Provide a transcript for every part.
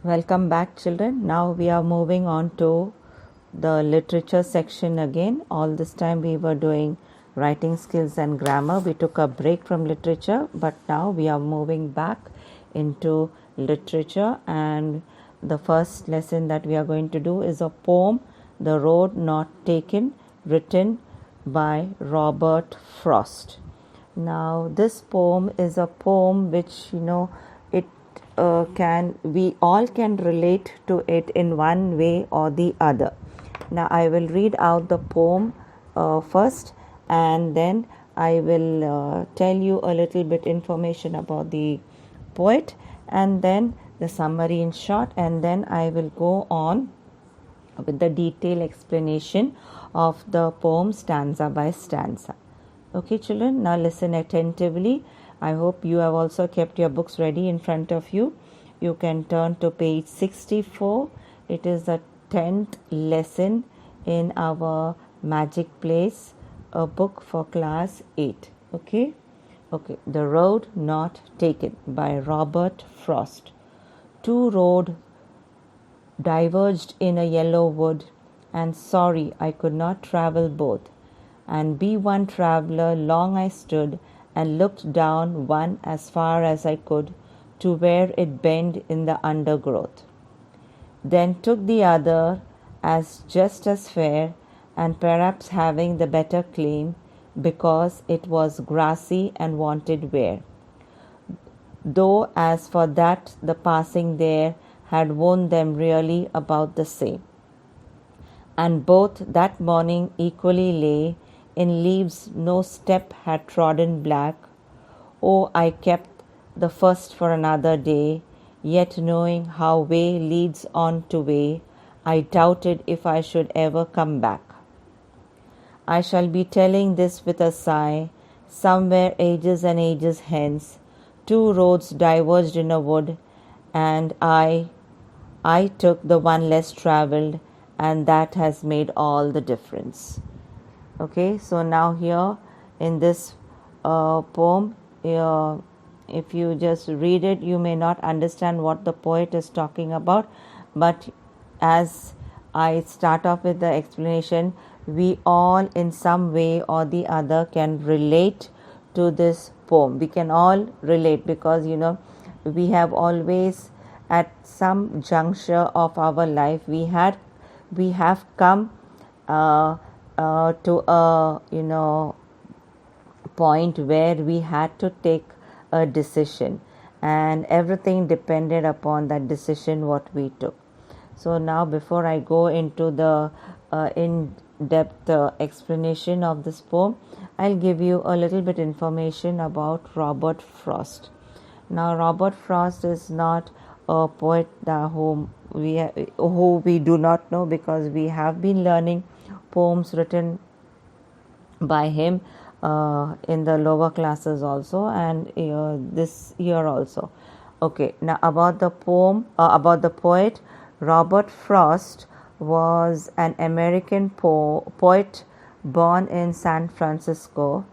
Welcome back, children. Now we are moving on to the literature section again. All this time we were doing writing skills and grammar. We took a break from literature, but now we are moving back into literature. And the first lesson that we are going to do is a poem, The Road Not Taken, written by Robert Frost. Now, this poem is a poem which it we all can relate to it in one way or the other. Now, I will read out the poem first, and then I will tell you a little bit information about the poet, and then the summary in short, and then I will go on with the detailed explanation of the poem stanza by stanza. Okay, children, now listen attentively. I hope you have also kept your books ready in front of you. You can turn to page 64. It is the 10th lesson in our Magic Place, a book for class 8. Okay, The Road Not Taken by Robert Frost. Two roads diverged in a yellow wood, and sorry I could not travel both. And be one traveller long I stood, and looked down one as far as I could, to where it bent in the undergrowth. Then took the other as just as fair, and perhaps having the better claim, because it was grassy and wanted wear. Though as for that the passing there had worn them really about the same. And both that morning equally lay in leaves no step had trodden black. Oh, I kept the first for another day, yet knowing how way leads on to way, I doubted if I should ever come back. I shall be telling this with a sigh, somewhere ages and ages hence, two roads diverged in a wood, and I took the one less travelled, and that has made all the difference. Okay, so now here in this poem, if you just read it, you may not understand what the poet is talking about, but as I start off with the explanation, we all in some way or the other can relate to this poem. We can all relate because we have always at some juncture of our life we have come to a point where we had to take a decision, and everything depended upon that decision what we took. So now before I go into the in-depth explanation of this poem, I'll give you a little bit information about Robert Frost. Now Robert Frost is not a poet who we do not know, because we have been learning poems written by him in the lower classes also, and this year also. Okay, now about the poem, about the poet. Robert Frost was an American poet born in San Francisco.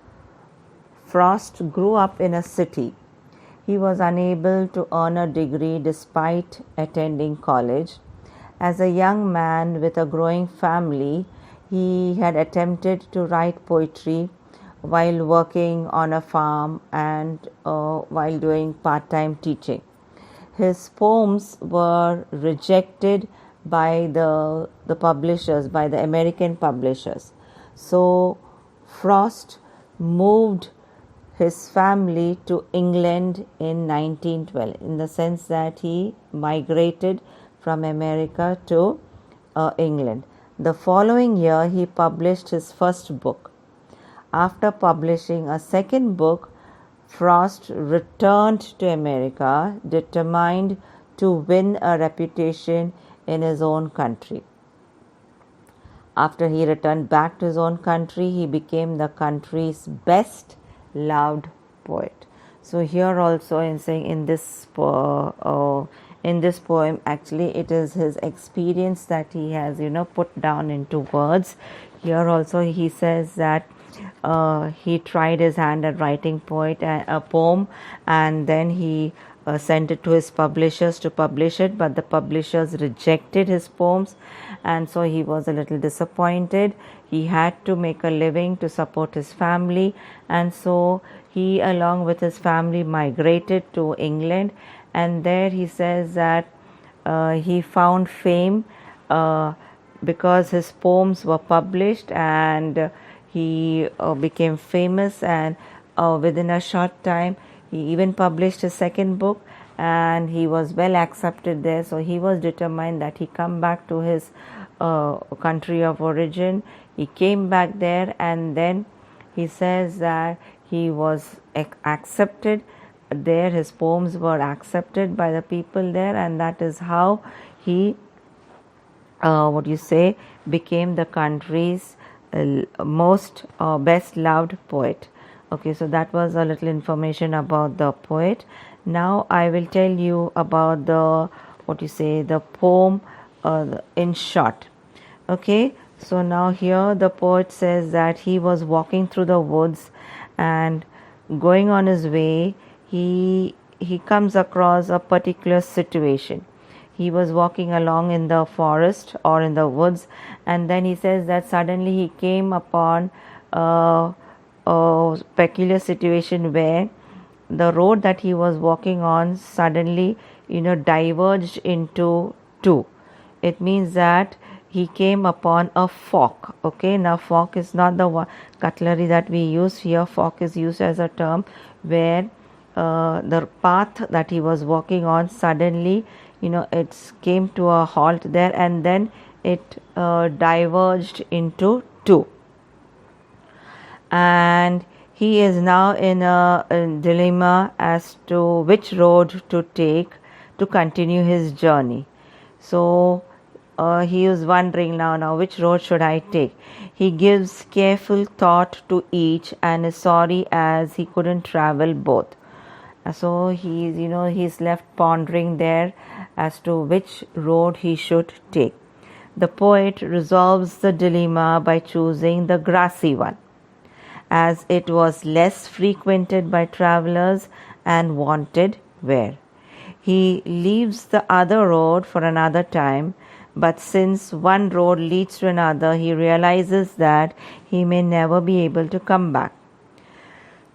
Frost grew up in a city. He was unable to earn a degree despite attending college. As a young man with a growing family, he had attempted to write poetry while working on a farm and while doing part-time teaching. His poems were rejected by the publishers, by the American publishers. So Frost moved his family to England in 1912, in the sense that he migrated from America to England. The following year, he published his first book. After publishing a second book, Frost returned to America, determined to win a reputation in his own country. After he returned back to his own country, he became the country's best loved poet. So here also in saying in this poem, actually it is his experience that he has put down into words. Here also he says that he tried his hand at writing a poem, and then he sent it to his publishers to publish it, but the publishers rejected his poems, and so he was a little disappointed. He had to make a living to support his family, and so he, along with his family, migrated to England, and there he says that he found fame because his poems were published, and he became famous, and within a short time he even published his second book, and he was well accepted there. So he was determined that he come back to his country of origin. He came back there, and then he says that he was accepted there. His poems were accepted by the people there, and that is how he became the country's most best loved poet. Okay, so that was a little information about the poet. Now I will tell you about the poem in short. Okay, so now here the poet says that he was walking through the woods, and going on his way, he comes across a particular situation. He was walking along in the forest or in the woods, and then he says that suddenly he came upon a peculiar situation where the road that he was walking on suddenly diverged into two. It means that he came upon a fork. Okay, now fork is not the cutlery that we use here. Fork is used as a term where the path that he was walking on suddenly it came to a halt there, and then it diverged into two, and he is now in a dilemma as to which road to take to continue his journey. So he is wondering now which road should I take. He gives careful thought to each and is sorry as he couldn't travel both. So he's left pondering there as to which road he should take. The poet resolves the dilemma by choosing the grassy one, as it was less frequented by travelers and wanted wear. He leaves the other road for another time, but since one road leads to another, he realizes that he may never be able to come back.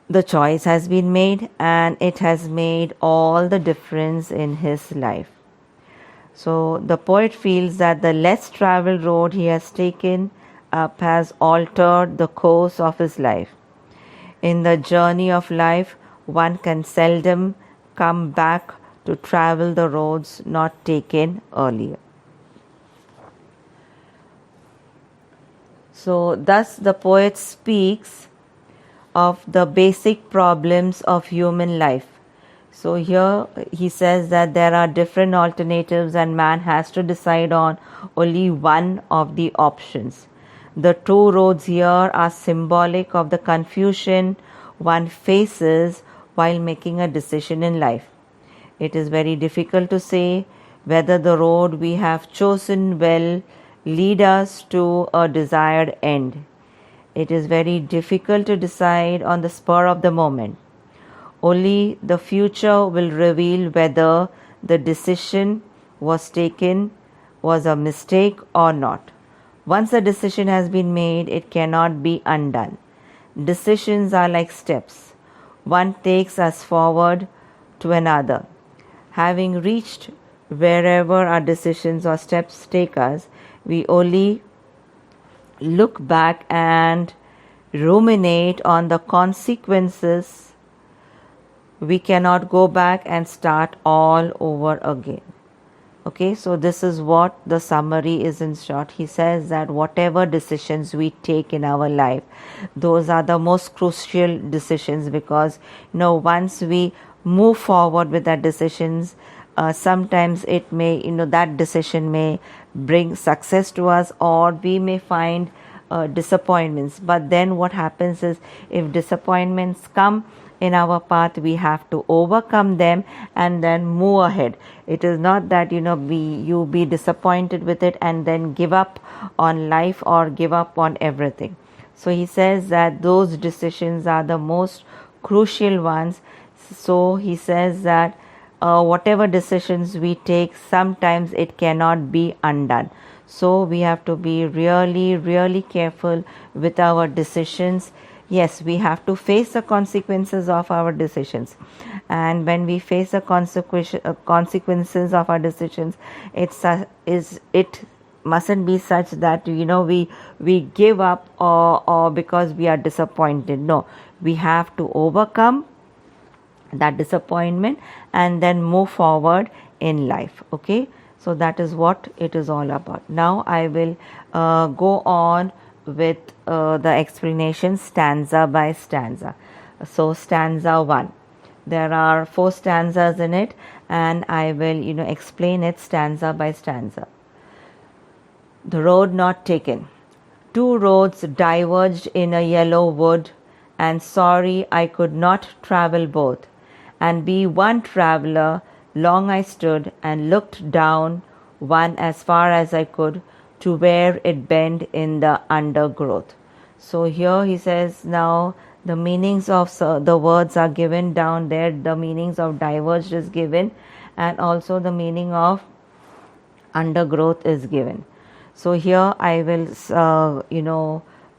The choice has been made, and it has made all the difference in his life. So the poet feels that the less traveled road he has taken up has altered the course of his life. In the journey of life, one can seldom come back to travel the roads not taken earlier. So thus the poet speaks of the basic problems of human life. So here he says that there are different alternatives, and man has to decide on only one of the options. The two roads here are symbolic of the confusion one faces while making a decision in life. It is very difficult to say whether the road we have chosen will lead us to a desired end. It is very difficult to decide on the spur of the moment. Only the future will reveal whether the decision was taken was a mistake or not. Once a decision has been made, it cannot be undone. Decisions are like steps. One takes us forward to another. Having reached wherever our decisions or steps take us, we only look back and ruminate on the consequences. We cannot go back and start all over again. Okay, so this is what the summary is in short. He says that whatever decisions we take in our life, those are the most crucial decisions, because once we move forward with that decisions, sometimes it may that decision may bring success to us, or we may find disappointments. But then what happens is, if disappointments come in our path, we have to overcome them and then move ahead. It is not that you be disappointed with it and then give up on life or give up on everything. So he says that those decisions are the most crucial ones. So he says that whatever decisions we take, sometimes it cannot be undone. So we have to be really, really careful with our decisions. Yes, we have to face the consequences of our decisions, and when we face the consequences of our decisions, it mustn't be such that we give up, or because we are disappointed. No, we have to overcome that disappointment and then move forward in life. Okay, so that is what it is all about. Now I will go on with the explanation stanza by stanza. So stanza 1, there are 4 stanzas in it, and I will explain it stanza by stanza. The road not taken. 2 roads diverged in a yellow wood, and sorry I could not travel both, and be one traveller. Long I stood and looked down one as far as I could, to where it bent in the undergrowth. So here he says, now the meanings of the words are given down there. The meanings of diverged is given, and also the meaning of undergrowth is given. So here I will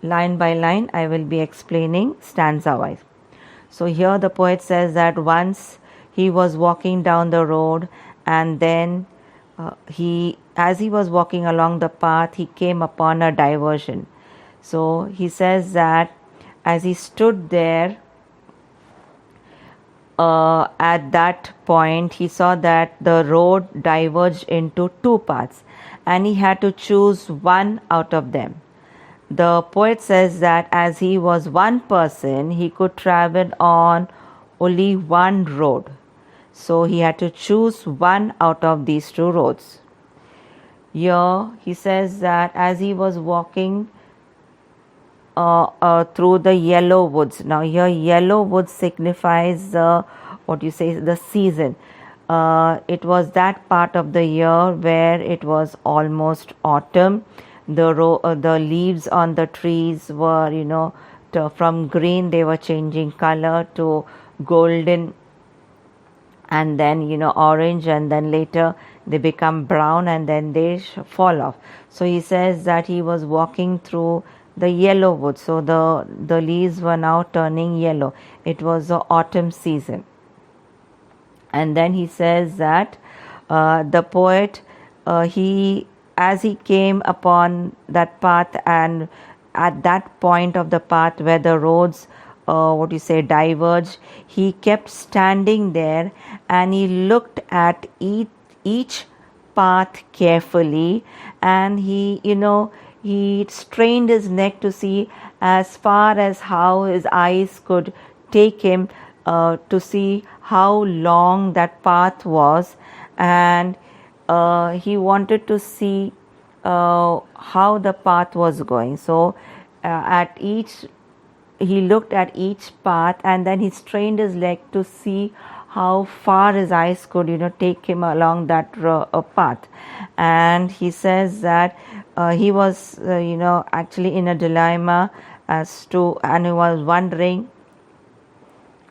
line by line I will be explaining stanza wise. So here the poet says that once he was walking down the road, and then as he was walking along the path, he came upon a diversion. So he says that as he stood there, at that point he saw that the road diverged into 2 paths, and he had to choose one out of them. The poet says that as he was one person, he could travel on only one road. So he had to choose one out of these 2 roads. Here he says that as he was walking through the yellow woods. Now here yellow woods signifies the season. It was that part of the year where it was almost autumn. The leaves on the trees were from green they were changing color to golden, and then orange, and then later they become brown, and then they fall off. So he says that he was walking through the yellow wood. So the leaves were now turning yellow. It was the autumn season. And then he says that the poet, as he came upon that path, and at that point of the path where the roads diverged, he kept standing there, and he looked at each path carefully, and he strained his neck to see as far as how his eyes could take him, to see how long that path was, and he wanted to see how the path was going. So he looked at each path, and then he strained his leg to see how far his eyes could take him along that path. And he says that he was actually in a dilemma and he was wondering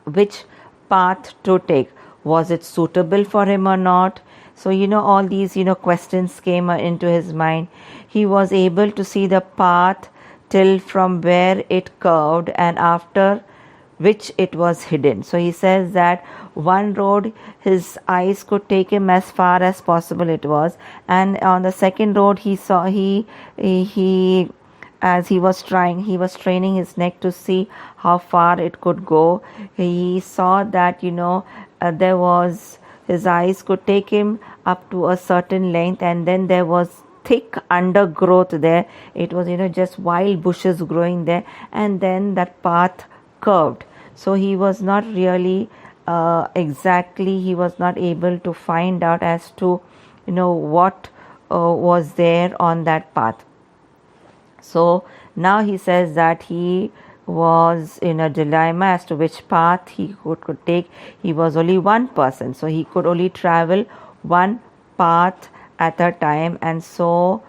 which path to take. Was it suitable for him or not? So all these questions came into his mind. He was able to see the path till from where it curved, and after which it was hidden. So he says that one road his eyes could take him as far as possible it was, and on the second road he saw as he was straining his neck to see how far it could go. He saw that there was, his eyes could take him up to a certain length, and then there was thick undergrowth there. It was just wild bushes growing there, and then that path curved. So he was not really he was not able to find out as to what was there on that path. So now he says that he was in a dilemma as to which path he could take. He was only one person, so he could only travel one path at a time, and so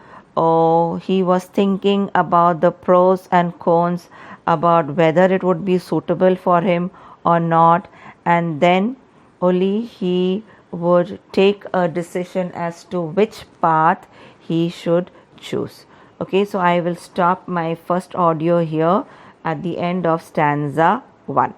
he was thinking about the pros and cons, about whether it would be suitable for him or not, and then only he would take a decision as to which path he should choose. Okay, so I will stop my first audio here at the end of stanza 1.